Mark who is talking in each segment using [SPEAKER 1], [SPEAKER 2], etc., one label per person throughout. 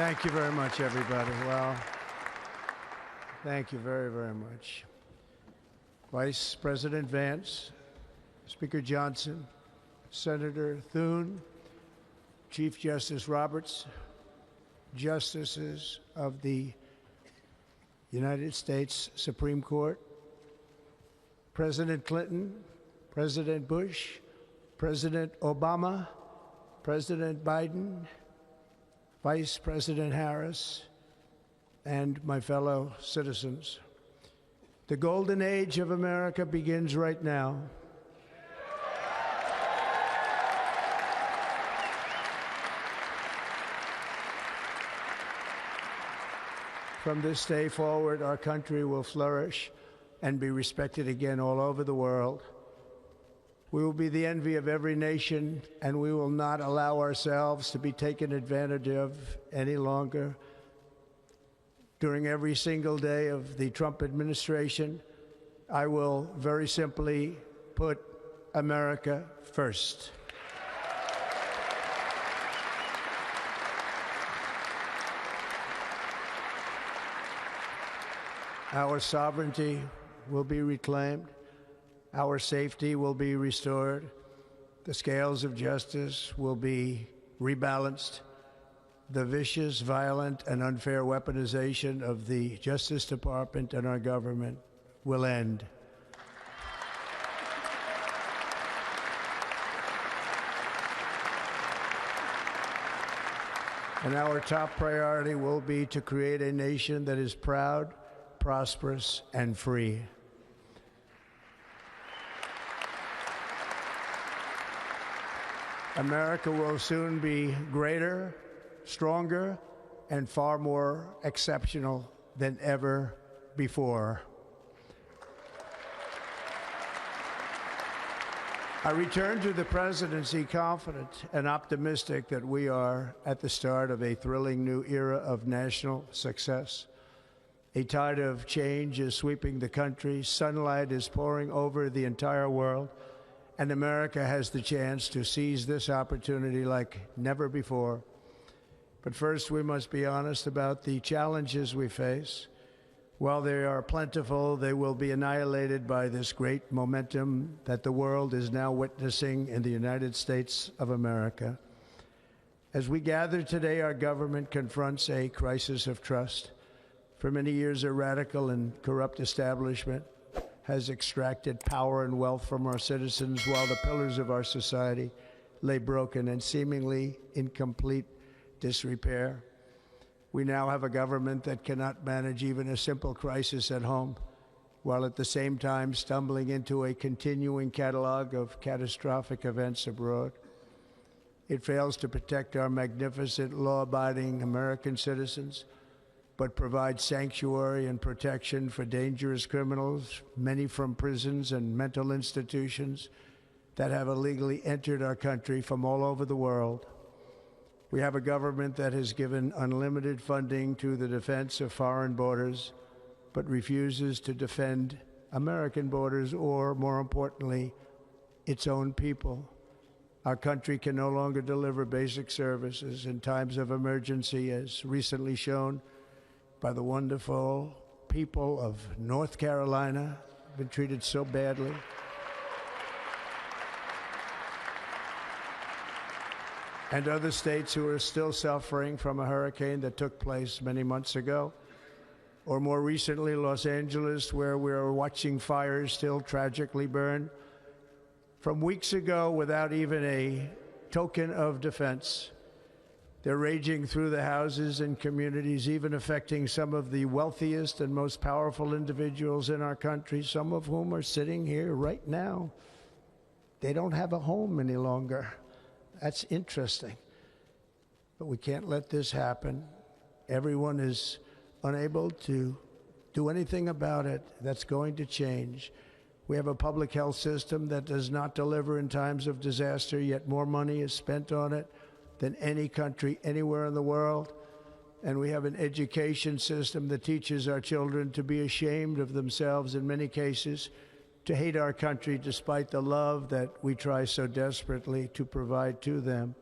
[SPEAKER 1] Thank you very much, everybody. Well, thank you very, very much. Vice President Vance, Speaker Johnson, Senator Thune, Chief Justice Roberts, Justices of the United States Supreme Court, President Clinton, President Bush, President Obama, President Biden, Vice President Harris, and my fellow citizens. The golden age of America begins right now. From this day forward, our country will flourish and be respected again all over the world. We will be the envy of every nation, and we will not allow ourselves to be taken advantage of any longer. During every single day of the Trump administration, I will very simply put America first. Our sovereignty will be reclaimed. Our safety will be restored. The scales of justice will be rebalanced. The vicious, violent, and unfair weaponization of the Justice Department and our government will end. And our top priority will be to create a nation that is proud, prosperous, and free. America will soon be greater, stronger, and far more exceptional than ever before. I return to the presidency confident and optimistic that we are at the start of a thrilling new era of national success. A tide of change is sweeping the country, sunlight is pouring over the entire world, and America has the chance to seize this opportunity like never before. But first, we must be honest about the challenges we face. While they are plentiful, they will be annihilated by this great momentum that the world is now witnessing in the United States of America. As we gather today, our government confronts a crisis of trust. For many years, a radical and corrupt establishment has extracted power and wealth from our citizens while the pillars of our society lay broken and seemingly in complete disrepair. We now have a government that cannot manage even a simple crisis at home, while at the same time stumbling into a continuing catalog of catastrophic events abroad. It fails to protect our magnificent, law-abiding American citizens, but provides sanctuary and protection for dangerous criminals, many from prisons and mental institutions that have illegally entered our country from all over the world. We have a government that has given unlimited funding to the defense of foreign borders, but refuses to defend American borders or, more importantly, its own people. Our country can no longer deliver basic services in times of emergency, as recently shown by the wonderful people of North Carolina, been treated so badly. And other states who are still suffering from a hurricane that took place many months ago. Or more recently, Los Angeles, where we are watching fires still tragically burn. From weeks ago, without even a token of defense, they're raging through the houses and communities, even affecting some of the wealthiest and most powerful individuals in our country, some of whom are sitting here right now. They don't have a home any longer. That's interesting. But we can't let this happen. Everyone is unable to do anything about it. That's going to change. We have a public health system that does not deliver in times of disaster, yet more money is spent on it than any country anywhere in the world. And we have an education system that teaches our children to be ashamed of themselves in many cases, to hate our country despite the love that we try so desperately to provide to them.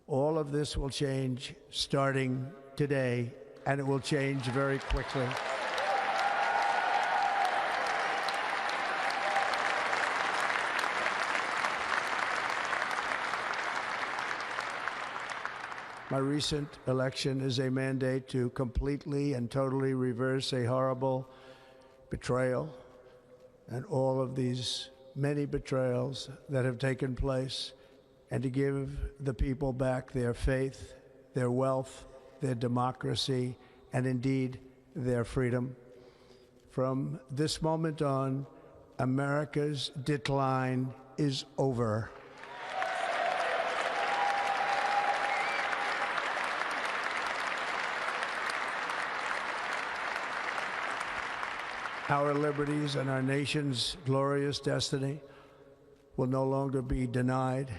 [SPEAKER 1] All of this will change starting today, and it will change very quickly. My recent election is a mandate to completely and totally reverse a horrible betrayal and all of these many betrayals that have taken place, and to give the people back their faith, their wealth, their democracy, and indeed their freedom. From this moment on, America's decline is over. Our liberties and our nation's glorious destiny will no longer be denied,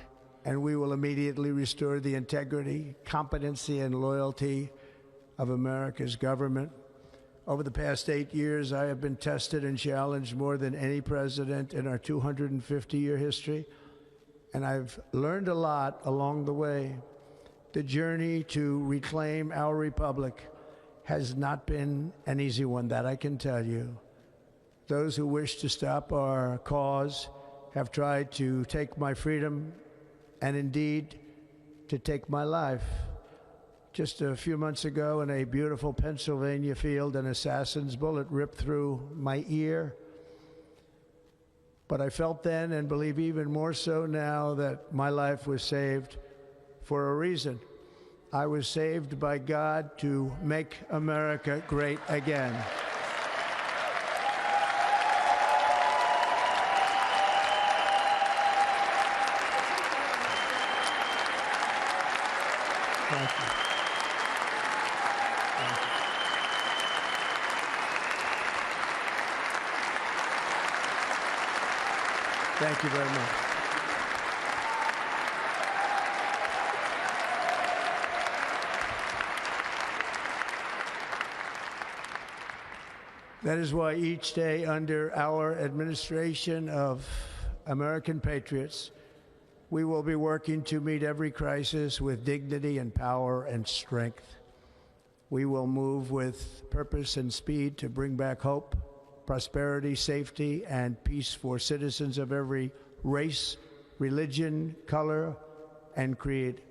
[SPEAKER 1] and we will immediately restore the integrity, competency, and loyalty of America's government. Over the past 8 years, I have been tested and challenged more than any president in our 250-year history, and I've learned a lot along the way. The journey to reclaim our republic has not been an easy one, that I can tell you. Those who wish to stop our cause have tried to take my freedom and indeed to take my life. Just a few months ago in a beautiful Pennsylvania field, an assassin's bullet ripped through my ear. But I felt then, and believe even more so now, that my life was saved for a reason. I was saved by God to make America great again. Thank you. Thank you. Thank you very much. That is why each day under our administration of American patriots, we will be working to meet every crisis with dignity and power and strength. We will move with purpose and speed to bring back hope, prosperity, safety, and peace for citizens of every race, religion, color, and creed.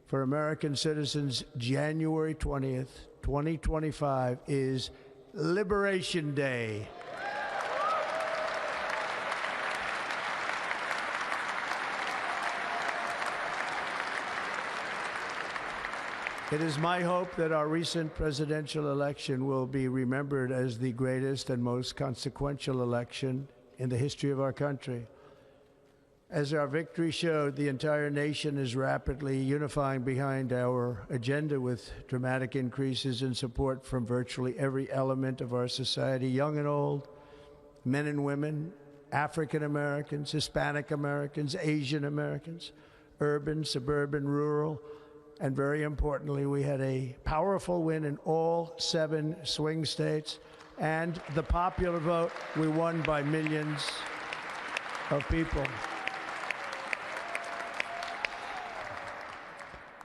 [SPEAKER 1] For American citizens, January 20th, 2025 is Liberation Day. It is my hope that our recent presidential election will be remembered as the greatest and most consequential election in the history of our country. As our victory showed, the entire nation is rapidly unifying behind our agenda with dramatic increases in support from virtually every element of our society, young and old, men and women, African Americans, Hispanic Americans, Asian Americans, urban, suburban, rural. And very importantly, we had a powerful win in all 7 swing states. And the popular vote, we won by millions of people.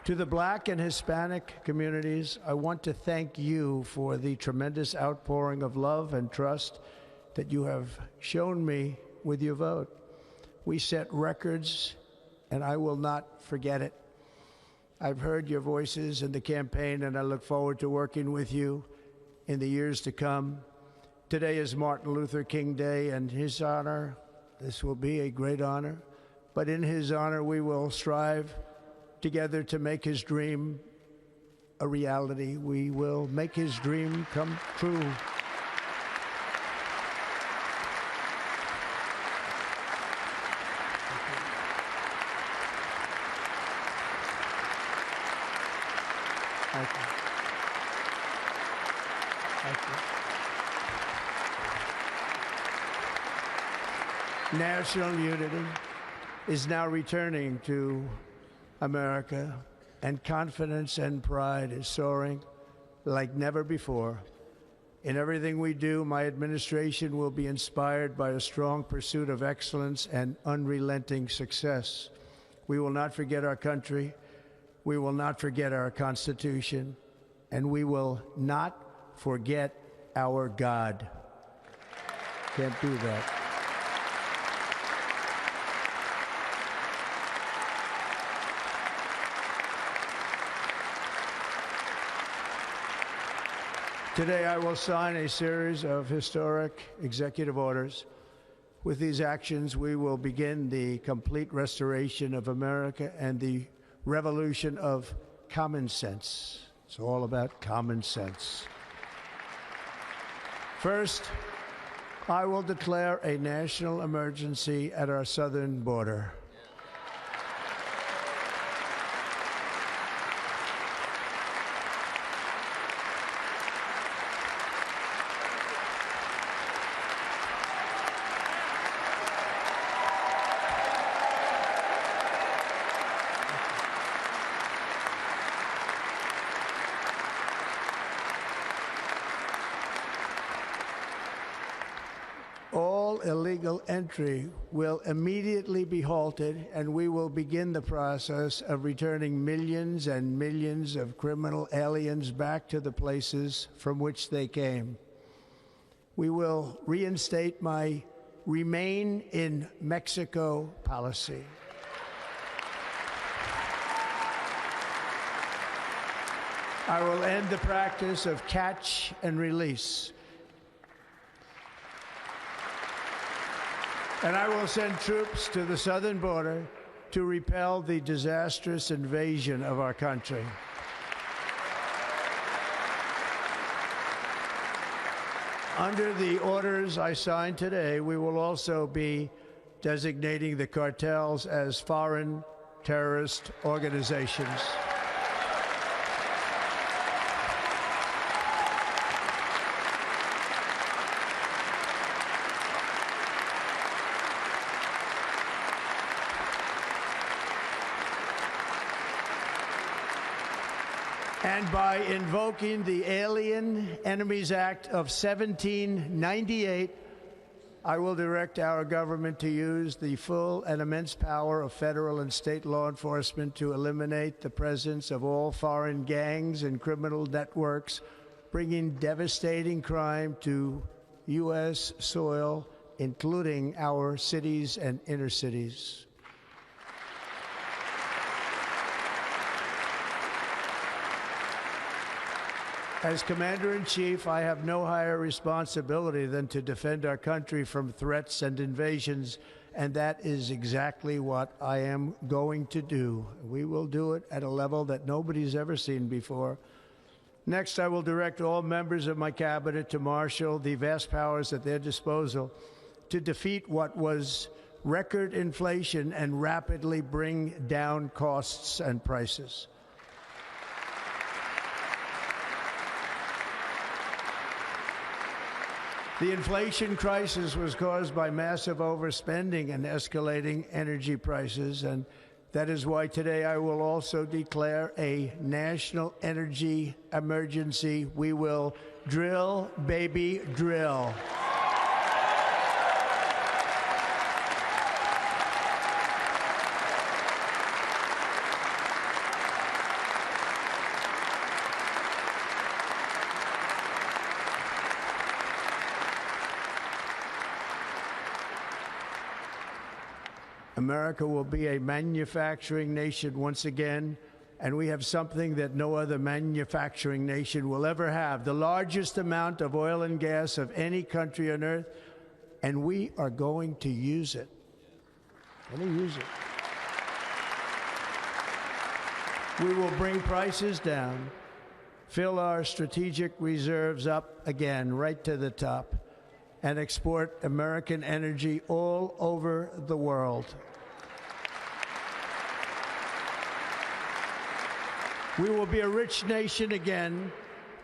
[SPEAKER 1] To the Black and Hispanic communities, I want to thank you for the tremendous outpouring of love and trust that you have shown me with your vote. We set records, and I will not forget it. I've heard your voices in the campaign, and I look forward to working with you in the years to come. Today is Martin Luther King Day, and in his honor, this will be a great honor, but in his honor, we will strive together to make his dream a reality. We will make his dream come true. Thank you. Thank you. National unity is now returning to America, and confidence and pride is soaring like never before. In everything we do, my administration will be inspired by a strong pursuit of excellence and unrelenting success. We will not forget our country. We will not forget our Constitution, and we will not forget our God. Can't do that. Today, I will sign a series of historic executive orders. With these actions, we will begin the complete restoration of America and the revolution of common sense. It's all about common sense. First, I will declare a national emergency at our southern border. All illegal entry will immediately be halted, and we will begin the process of returning millions and millions of criminal aliens back to the places from which they came. We will reinstate my Remain in Mexico policy. I will end the practice of catch and release. And I will send troops to the southern border to repel the disastrous invasion of our country. Under the orders I signed today, we will also be designating the cartels as foreign terrorist organizations. And by invoking the Alien Enemies Act of 1798, I will direct our government to use the full and immense power of federal and state law enforcement to eliminate the presence of all foreign gangs and criminal networks, bringing devastating crime to U.S. soil, including our cities and inner cities. As Commander-in-Chief, I have no higher responsibility than to defend our country from threats and invasions, and that is exactly what I am going to do. We will do it at a level that nobody's ever seen before. Next, I will direct all members of my cabinet to marshal the vast powers at their disposal to defeat what was record inflation and rapidly bring down costs and prices. The inflation crisis was caused by massive overspending and escalating energy prices, and that is why today I will also declare a national energy emergency. We will drill, baby, drill. America will be a manufacturing nation once again, and we have something that no other manufacturing nation will ever have, the largest amount of oil and gas of any country on earth, and we are going to use it. We will bring prices down, fill our strategic reserves up again, right to the top, and export American energy all over the world. We will be a rich nation again,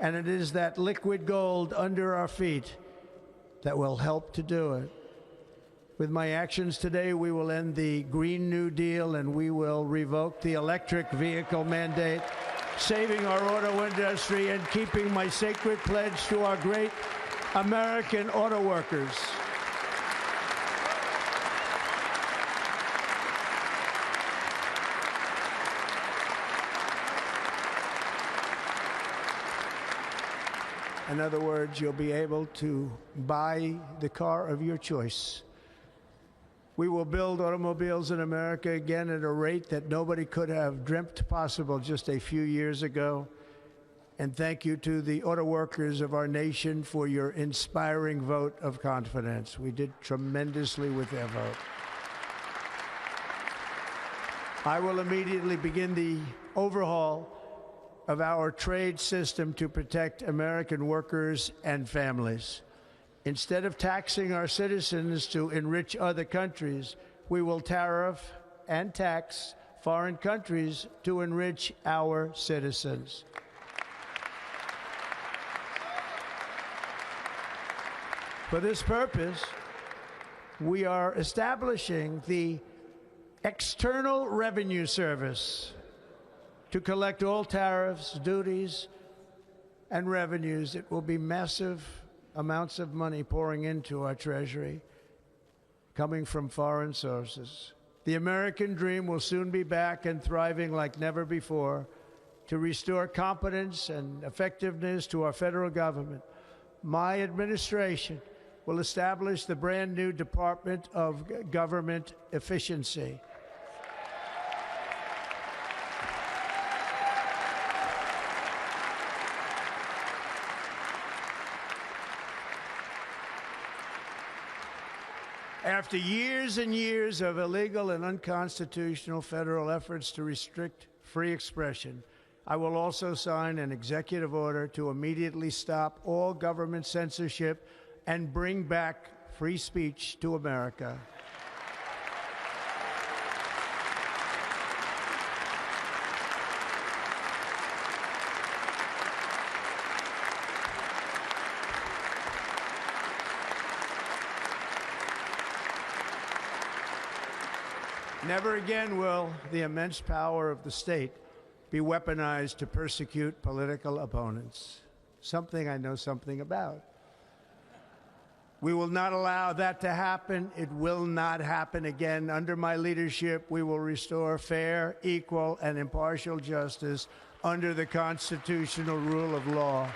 [SPEAKER 1] and it is that liquid gold under our feet that will help to do it. With my actions today, we will end the Green New Deal, and we will revoke the electric vehicle mandate, saving our auto industry and keeping my sacred pledge to our great American auto workers. In other words, you'll be able to buy the car of your choice. We will build automobiles in America again at a rate that nobody could have dreamt possible just a few years ago. And thank you to the auto workers of our nation for your inspiring vote of confidence. We did tremendously with their vote. I will immediately begin the overhaul of our trade system to protect American workers and families. Instead of taxing our citizens to enrich other countries, we will tariff and tax foreign countries to enrich our citizens. For this purpose, we are establishing the External Revenue Service to collect all tariffs, duties, and revenues. It will be massive amounts of money pouring into our Treasury, coming from foreign sources. The American dream will soon be back and thriving like never before to restore competence and effectiveness to our federal government. My administration will establish the brand new Department of Government Efficiency. After years and years of illegal and unconstitutional federal efforts to restrict free expression, I will also sign an executive order to immediately stop all government censorship and bring back free speech to America. Never again will the immense power of the state be weaponized to persecute political opponents, something I know something about. We will not allow that to happen. It will not happen again. Under my leadership, we will restore fair, equal, and impartial justice under the constitutional rule of law.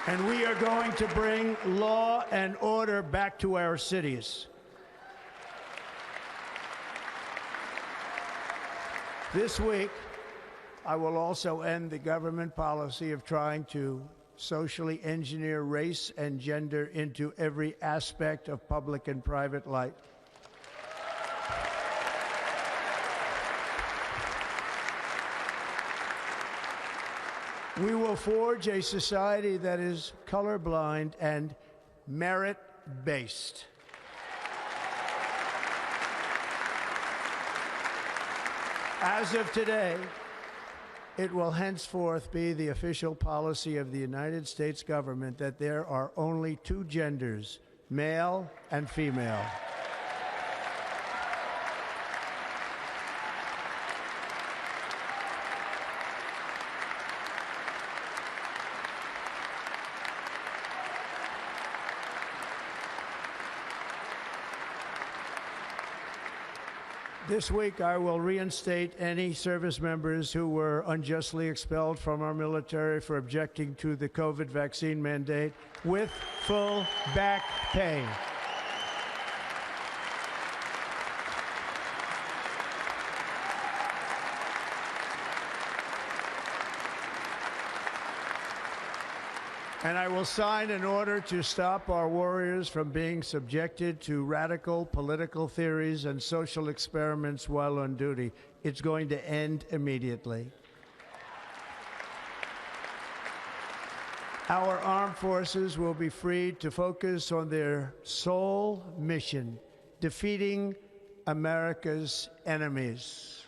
[SPEAKER 1] And we are going to bring law and order back to our cities. This week, I will also end the government policy of trying to socially engineer race and gender into every aspect of public and private life. We will forge a society that is colorblind and merit-based. As of today, it will henceforth be the official policy of the United States government that there are only two genders, male and female. This week, I will reinstate any service members who were unjustly expelled from our military for objecting to the COVID vaccine mandate with full back pay. And I will sign an order to stop our warriors from being subjected to radical political theories and social experiments while on duty. It's going to end immediately. Our armed forces will be freed to focus on their sole mission, defeating America's enemies.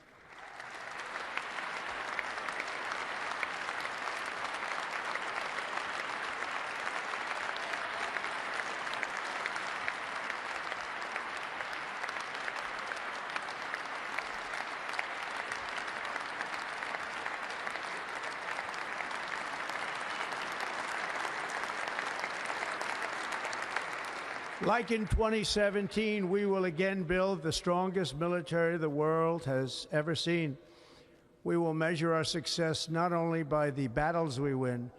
[SPEAKER 1] Like in 2017, we will again build the strongest military the world has ever seen. We will measure our success not only by the battles we win,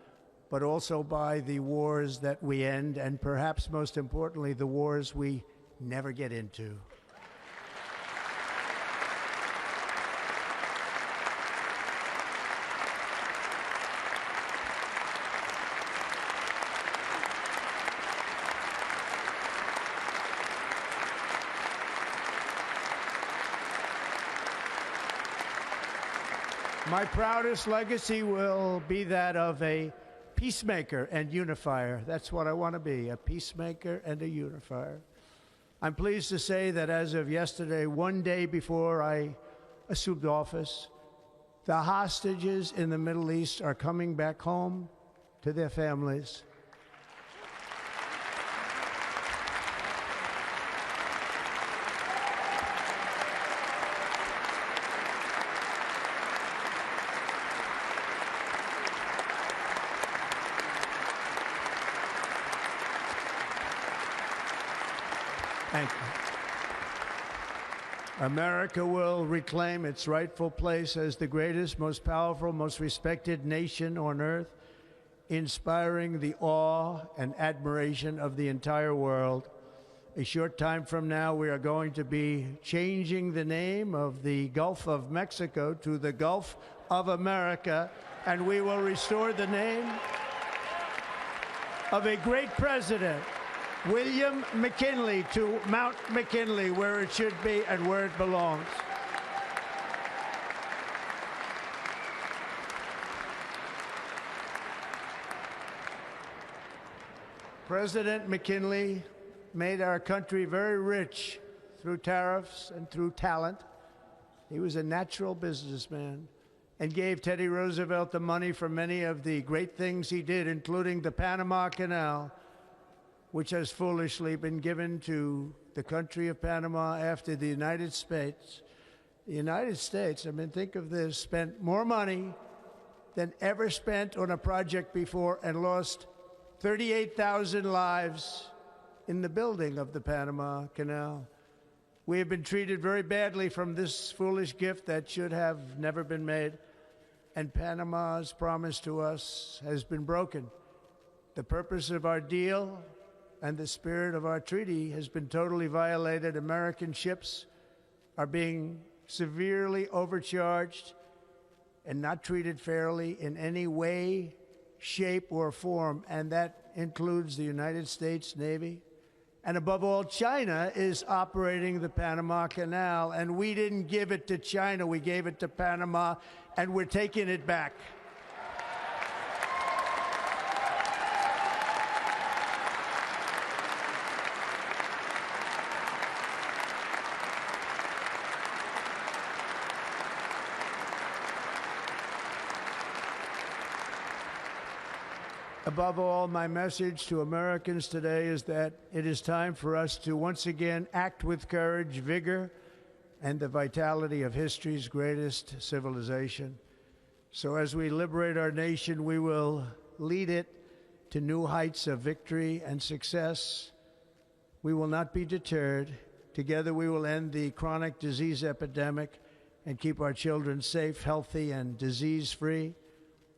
[SPEAKER 1] but also by the wars that we end, and perhaps most importantly, the wars we never get into. My proudest legacy will be that of a peacemaker and unifier. That's what I want to be, a peacemaker and a unifier. I'm pleased to say that as of yesterday, one day before I assumed office, the hostages in the Middle East are coming back home to their families. Thank you. America will reclaim its rightful place as the greatest, most powerful, most respected nation on earth, inspiring the awe and admiration of the entire world. A short time from now, we are going to be changing the name of the Gulf of Mexico to the Gulf of America, and we will restore the name of a great president, William McKinley, to Mount McKinley, where it should be and where it belongs. President McKinley made our country very rich through tariffs and through talent. He was a natural businessman and gave Teddy Roosevelt the money for many of the great things he did, including the Panama Canal, which has foolishly been given to the country of Panama after the United States. The United States, I mean, think of this, spent more money than ever spent on a project before and lost 38,000 lives in the building of the Panama Canal. We have been treated very badly from this foolish gift that should have never been made, and Panama's promise to us has been broken. The purpose of our deal and the spirit of our treaty has been totally violated. American ships are being severely overcharged and not treated fairly in any way, shape, or form, and that includes the United States Navy. And above all, China is operating the Panama Canal, and we didn't give it to China, we gave it to Panama, and we're taking it back. Above all, my message to Americans today is that it is time for us to once again act with courage, vigor, and the vitality of history's greatest civilization. So as we liberate our nation, we will lead it to new heights of victory and success. We will not be deterred. Together we will end the chronic disease epidemic and keep our children safe, healthy, and disease-free.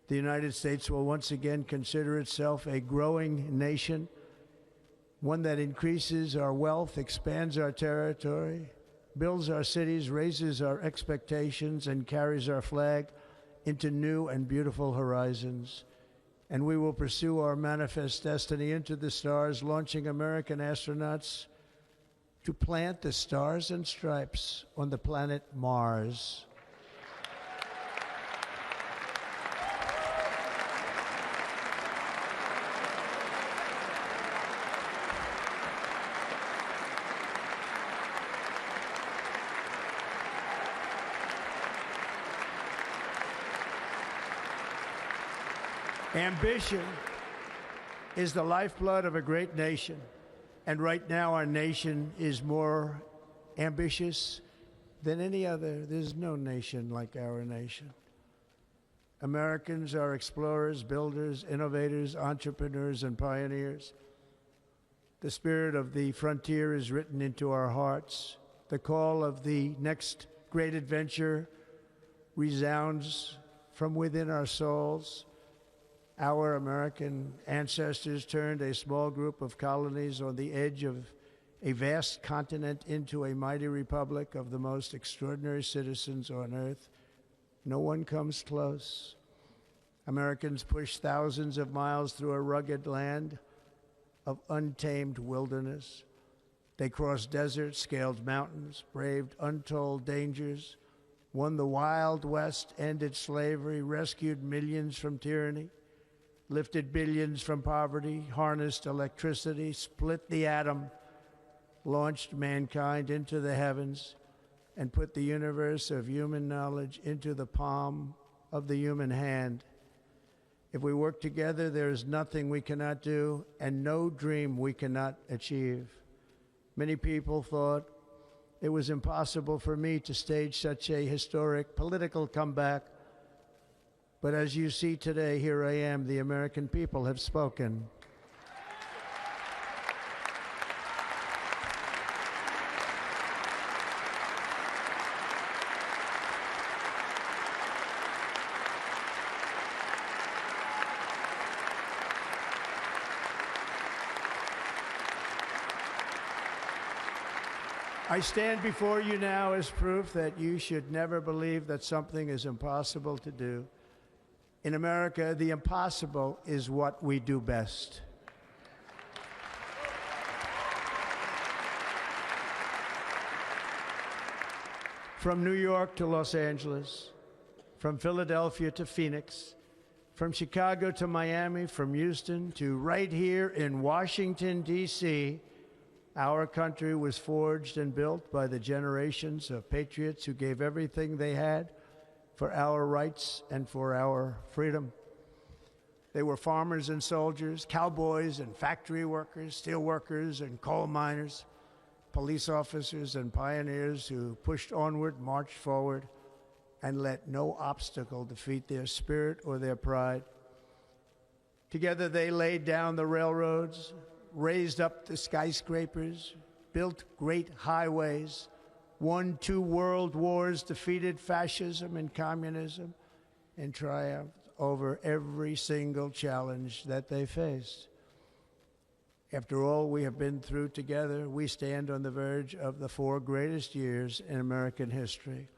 [SPEAKER 1] The United States will once again consider itself a growing nation, one that increases our wealth, expands our territory, builds our cities, raises our expectations, and carries our flag into new and beautiful horizons. And we will pursue our manifest destiny into the stars, launching American astronauts to plant the stars and stripes on the planet Mars. Ambition is the lifeblood of a great nation, and right now our nation is more ambitious than any other. There's no nation like our nation. Americans are explorers, builders, innovators, entrepreneurs, and pioneers. The spirit of the frontier is written into our hearts. The call of the next great adventure resounds from within our souls. Our American ancestors turned a small group of colonies on the edge of a vast continent into a mighty republic of the most extraordinary citizens on earth. No one comes close. Americans pushed thousands of miles through a rugged land of untamed wilderness. They crossed deserts, scaled mountains, braved untold dangers, won the Wild West, ended slavery, rescued millions from tyranny, lifted billions from poverty, harnessed electricity, split the atom, launched mankind into the heavens, and put the universe of human knowledge into the palm of the human hand. If we work together, there is nothing we cannot do and no dream we cannot achieve. Many people thought it was impossible for me to stage such a historic political comeback. But as you see today, here I am. The American people have spoken. I stand before you now as proof that you should never believe that something is impossible to do. In America, the impossible is what we do best. From New York to Los Angeles, from Philadelphia to Phoenix, from Chicago to Miami, from Houston to right here in Washington, D.C., our country was forged and built by the generations of patriots who gave everything they had for our rights and for our freedom. They were farmers and soldiers, cowboys and factory workers, steel workers and coal miners, police officers and pioneers who pushed onward, marched forward, and let no obstacle defeat their spirit or their pride. Together they laid down the railroads, raised up the skyscrapers, built great highways, won 2 world wars, defeated fascism and communism, and triumphed over every single challenge that they faced. After all we have been through together, we stand on the verge of the 4 greatest years in American history.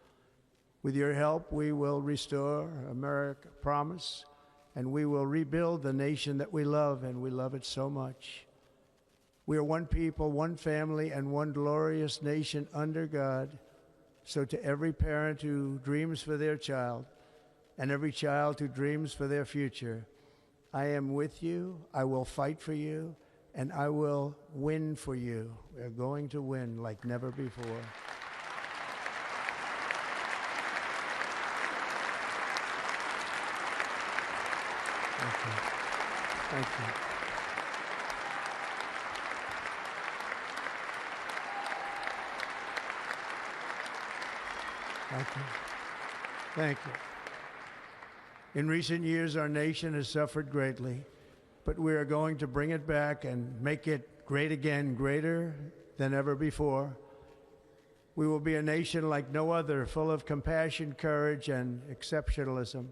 [SPEAKER 1] With your help, we will restore America, promise, and we will rebuild the nation that we love, and we love it so much. We are one people, one family, and one glorious nation under God. So to every parent who dreams for their child, and every child who dreams for their future, I am with you, I will fight for you, and I will win for you. We are going to win like never before. Thank you. Thank you. Thank you. Thank you. In recent years, our nation has suffered greatly, but we are going to bring it back and make it great again, greater than ever before. We will be a nation like no other, full of compassion, courage, and exceptionalism.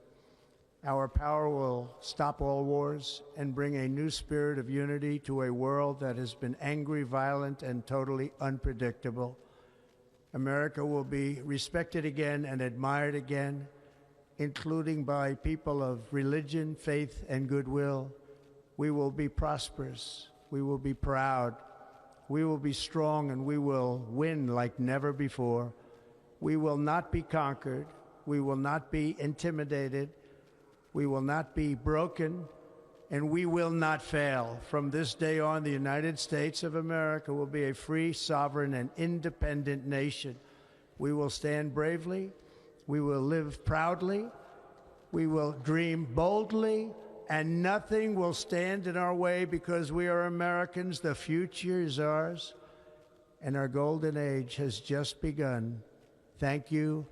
[SPEAKER 1] Our power will stop all wars and bring a new spirit of unity to a world that has been angry, violent, and totally unpredictable. America will be respected again and admired again, including by people of religion, faith, and goodwill. We will be prosperous. We will be proud. We will be strong, and we will win like never before. We will not be conquered. We will not be intimidated. We will not be broken, and we will not fail. From this day on, the United States of America will be a free, sovereign, and independent nation. We will stand bravely. We will live proudly. We will dream boldly, and nothing will stand in our way because we are Americans. The future is ours, and our golden age has just begun. Thank you,